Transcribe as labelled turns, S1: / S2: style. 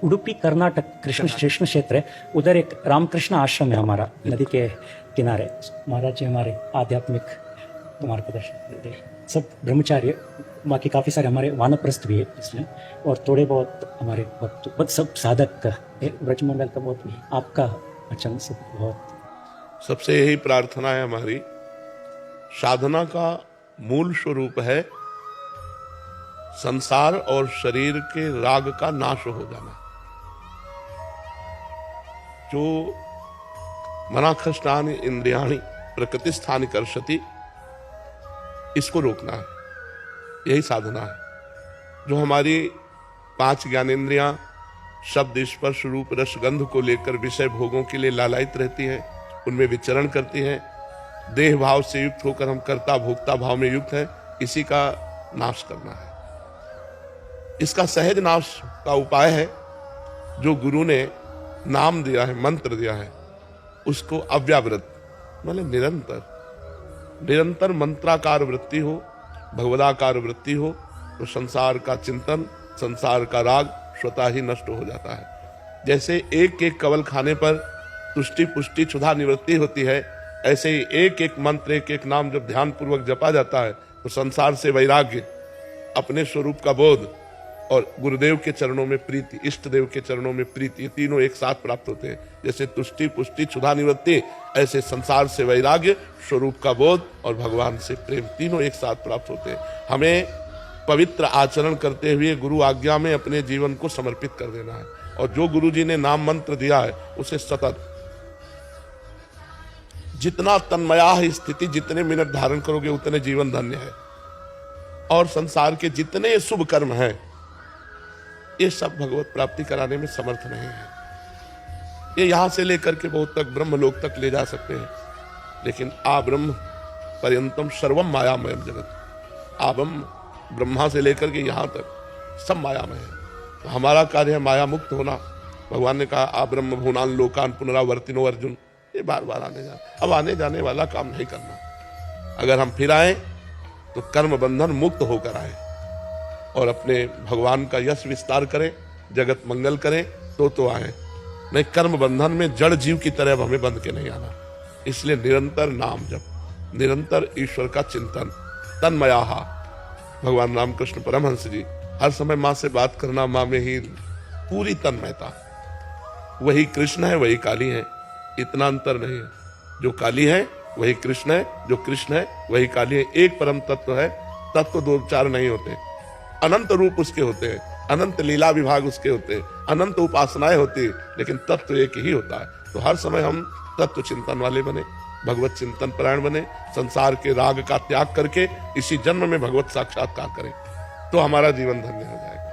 S1: उडुपी कर्नाटक कृष्ण कृष्ण क्षेत्र है, उधर एक रामकृष्ण आश्रम है हमारा, नदी के किनारे। महाराज जी हमारे आध्यात्मिक मार्गदर्शन देते हैं। सब ब्रह्मचार्य, बाकी काफ़ी सारे हमारे वानप्रस्थ भी है इसमें, और थोड़े बहुत हमारे भक्त सब साधक ब्रजमंडल का बहुत भी आपका वचन सब बहुत।
S2: सबसे यही प्रार्थना है हमारी। साधना का मूल स्वरूप है संसार और शरीर के राग का नाश हो जाना। जो मनाखष्टानि इंद्रियाणि प्रकृति स्थानि कर्षति, इसको रोकना है, यही साधना है। जो हमारी 5 ज्ञानेंद्रियां शब्द स्पर्श रूप रस गंध को लेकर विषय भोगों के लिए लालायित रहती हैं, उनमें विचरण करती हैं, देह भाव से युक्त होकर हम कर्ता भोक्ता भाव में युक्त हैं, इसी का नाश करना है। इसका सहज नाश का उपाय है जो गुरु ने नाम दिया है, मंत्र दिया है, उसको अव्यावृत मतलब निरंतर मंत्राकार वृत्ति हो, भगवदाकार वृत्ति हो, तो संसार का चिंतन, संसार का राग स्वतः ही नष्ट हो जाता है। जैसे एक एक कवल खाने पर तुष्टि पुष्टि क्षुधा निवृत्ति होती है, ऐसे ही एक एक मंत्र एक एक नाम जब ध्यान पूर्वक जपा जाता है तो संसार से वैराग्य, अपने स्वरूप का बोध और गुरुदेव के चरणों में प्रीति, इष्ट देव के चरणों में प्रीति, ये तीनों एक साथ प्राप्त होते हैं। जैसे तुष्टि पुष्टि क्षुधा निवृत्ति, ऐसे संसार से वैराग्य, स्वरूप का बोध और भगवान से प्रेम, तीनों एक साथ प्राप्त होते हैं। हमें पवित्र आचरण करते हुए गुरु आज्ञा में अपने जीवन को समर्पित कर देना है, और जो गुरु जी ने नाम मंत्र दिया है उसे सतत, जितना तन्मया स्थिति, जितने मिनट धारण करोगे उतने जीवन धन्य है। और संसार के जितने शुभ कर्म हैं ये सब भगवत प्राप्ति कराने में समर्थ नहीं है। ये यहां से लेकर के बहुत तक ब्रह्मलोक तक ले जा सकते हैं, लेकिन आ ब्रह्म पर्यंतम सर्वम मायामयम जगत, आ ब्रह्मा से लेकर के यहां तक सब मायामय है। तो हमारा कार्य है माया मुक्त होना। भगवान ने कहा आ ब्रह्म भुवनान लोकान पुनरावर्तिनो अर्जुन, ये बार बार आने जाने, अब आने जाने वाला काम नहीं करना। अगर हम फिर आए तो कर्म बंधन मुक्त होकर आए और अपने भगवान का यश विस्तार करें, जगत मंगल करें, तो आए, नहीं कर्म बंधन में जड़ जीव की तरह अब हमें बंध के नहीं आना। इसलिए निरंतर नाम जप, निरंतर ईश्वर का चिंतन, तन्मयाहा। भगवान रामकृष्ण परमहंस जी हर समय माँ से बात करना, माँ में ही पूरी तन्मयता। वही कृष्ण है वही काली है, इतना अंतर नहीं है। जो काली है वही कृष्ण है, जो कृष्ण है वही काली है। एक परम तत्व है, तत्व दो चार नहीं होते, अनंत रूप उसके होते हैं, अनंत लीला विभाग उसके होते हैं, अनंत उपासनाएं होती है, लेकिन तत्व एक ही होता है। तो हर समय हम तत्व चिंतन वाले बने, भगवत चिंतन परायण बने, संसार के राग का त्याग करके इसी जन्म में भगवत साक्षात्कार करें, तो हमारा जीवन धन्य हो जाएगा।